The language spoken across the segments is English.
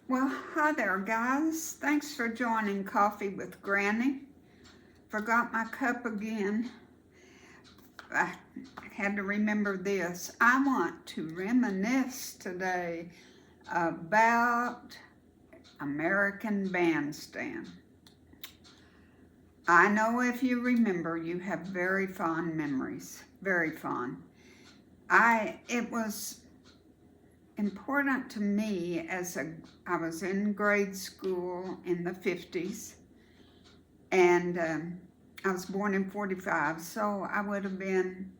Well, hi there, guys. Thanks for joining Coffee with Granny. Forgot my cup again. I had to remember this. I want to reminisce today about American Bandstand. I know if you remember, you have very fond memories. Very fond. It was important to me I was in grade school in the 50s, and I was born in 45, so I would have been,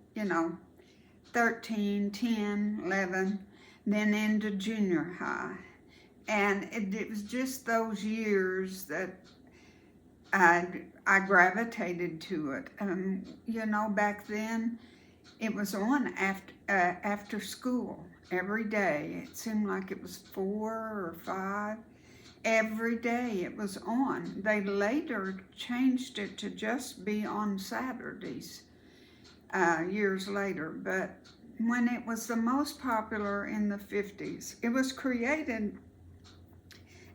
13, 10, 11, then into junior high. And it was just those years that I gravitated to it. Back then it was on after school every day. It seemed like it was 4 or 5. Every day it was on. They later changed it to just be on Saturdays years later. But when it was the most popular in the 50s, it was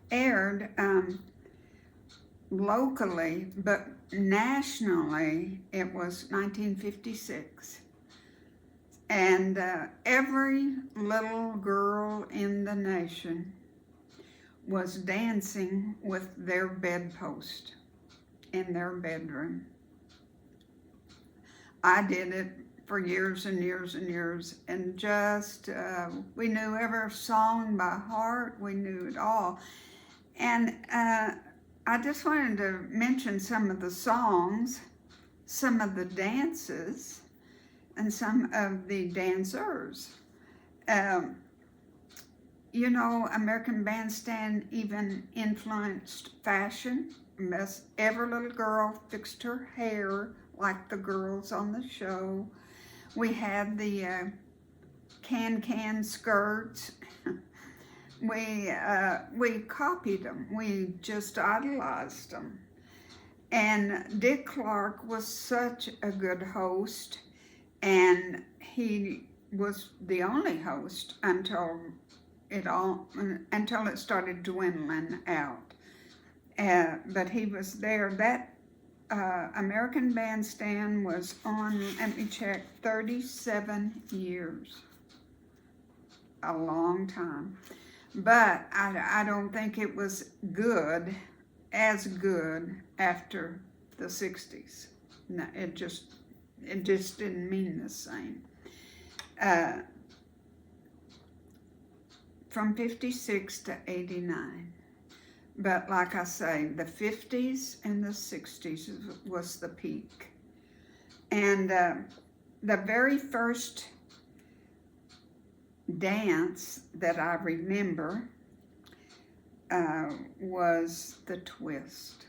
aired locally, but nationally it was 1956. And every little girl in the nation was dancing with their bedpost in their bedroom. I did it for years and years and years, and just we knew every song by heart. We knew it all. And I just wanted to mention some of the songs, some of the dances, and some of the dancers. American Bandstand even influenced fashion. Every little girl fixed her hair like the girls on the show. We had the can skirts. We copied them. We just idolized them. And Dick Clark was such a good host, and he was the only host until it started dwindling out. But he was there. That American Bandstand was on, let me check, 37 years. A long time. But I don't think it was as good after the 60s. No, it just didn't mean the same. From 56 to 89. But like I say, the 50s and the 60s was the peak. And the very first dance that I remember was the twist.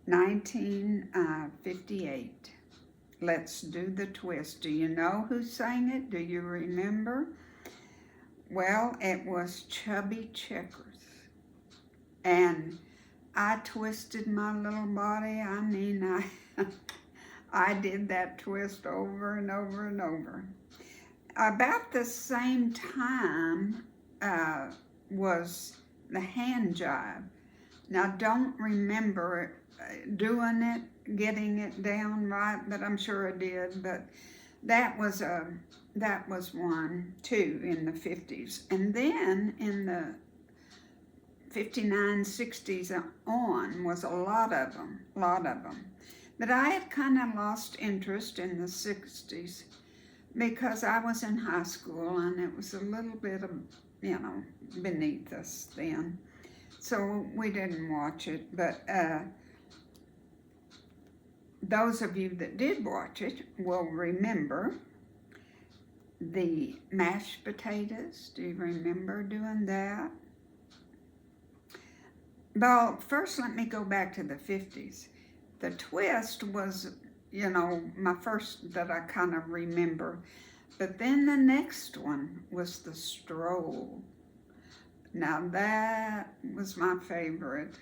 1958. Let's do the twist. Do you know who sang it? Do you remember? Well, it was Chubby Checkers. And I twisted my little body. I mean, I did that twist over and over and over. About the same time was the hand jive. Now, don't remember doing it, getting it down right, but I'm sure I did. But that was one too in the 50s, and then in the 59, 60s on was a lot of them. But I had kind of lost interest in the 60s because I was in high school and it was a little bit of, beneath us then. So we didn't watch it, but those of you that did watch it will remember the mashed potatoes. Do you remember doing that? Well, first let me go back to the 50s. The twist was, my first that I kind of remember. But then the next one was the stroll. Now that was my favorite.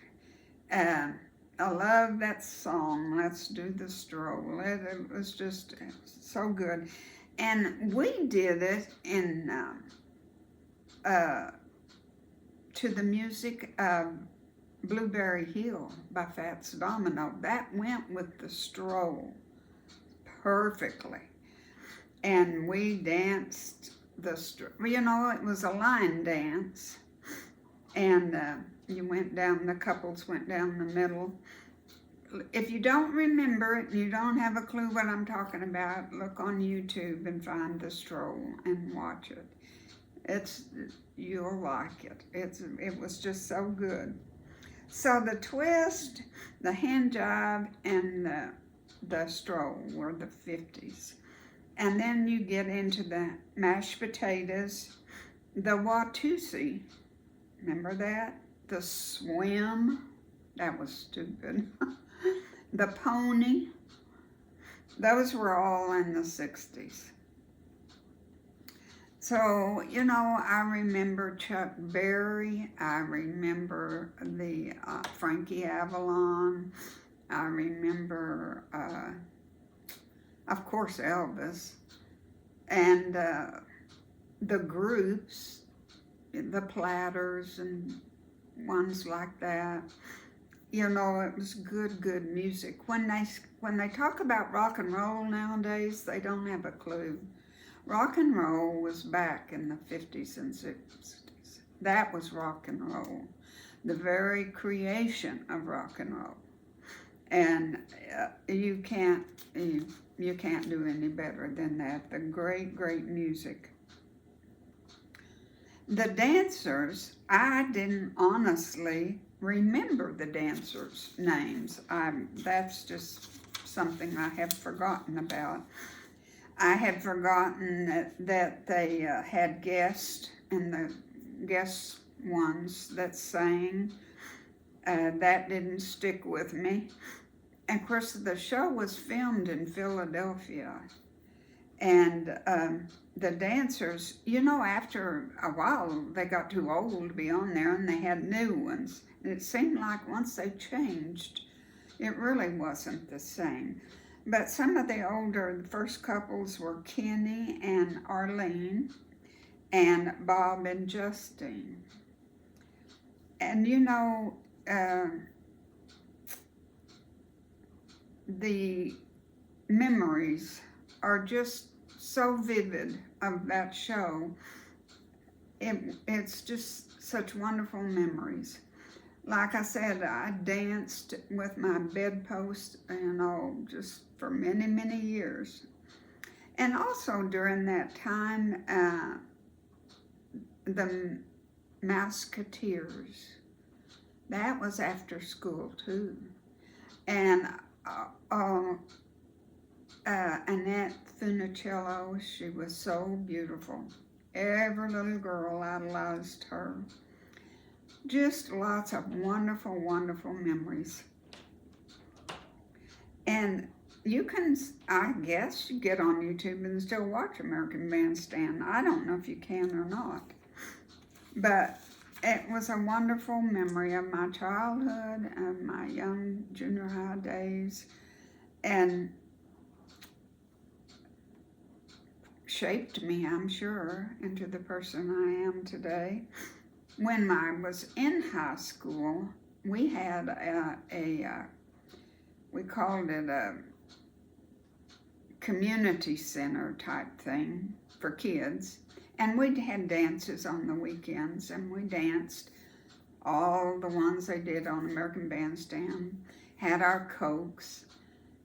I love that song, Let's Do the Stroll. It was just so good. And we did it in to the music of Blueberry Hill by Fats Domino. That went with the stroll perfectly. And we danced the stroll. You know, it was a line dance. And you went down, the couples went down the middle. If you don't remember it and you don't have a clue what I'm talking about, look on YouTube and find the stroll and watch it. You'll like it. It was just so good. So the twist, the hand jive, and the stroll were the 50s. And then you get into the mashed potatoes, the Watusi, remember that? The swim, that was stupid. The pony, those were all in the 60s. So, you know, I remember Chuck Berry, I remember the Frankie Avalon, I remember, of course, Elvis, and the groups, the Platters and ones like that. You know, it was good music. When they talk about rock and roll nowadays, they don't have a clue. Rock and roll was back in the 50s and 60s. That was rock and roll, the very creation of rock and roll. And you can't do any better than that. The great music. The dancers, I didn't honestly remember the dancers' names. That's just something I have forgotten about. I had forgotten that they had guests, and the guest ones that sang, that didn't stick with me. And of course, the show was filmed in Philadelphia. And the dancers, you know, after a while, they got too old to be on there, and they had new ones. And it seemed like once they changed, it really wasn't the same. But some of the older, the first couples were Kenny and Arlene, and Bob and Justine. And you know, the memories are just so vivid of that show. It's just such wonderful memories. Like I said, I danced with my bedpost, just for many years. And also during that time, the Mouseketeers, that was after school too. And Annette Funicello, she was so beautiful. Every little girl idolized her. Just lots of wonderful memories. And you can, I guess, get on YouTube and still watch American Bandstand. I don't know if you can or not. But it was a wonderful memory of my childhood and my young junior high days, and shaped me, I'm sure, into the person I am today. When I was in high school, we had we called it a community center type thing for kids. And we'd had dances on the weekends, and we danced all the ones they did on American Bandstand, had our Cokes,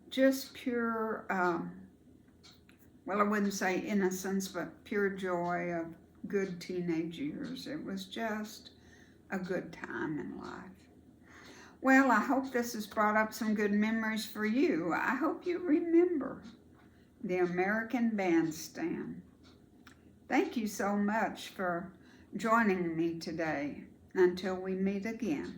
just pure, well, I wouldn't say innocence, but pure joy of good teenage years. It was just a good time in life. Well, I hope this has brought up some good memories for you. I hope you remember the American Bandstand. Thank you so much for joining me today. Until we meet again.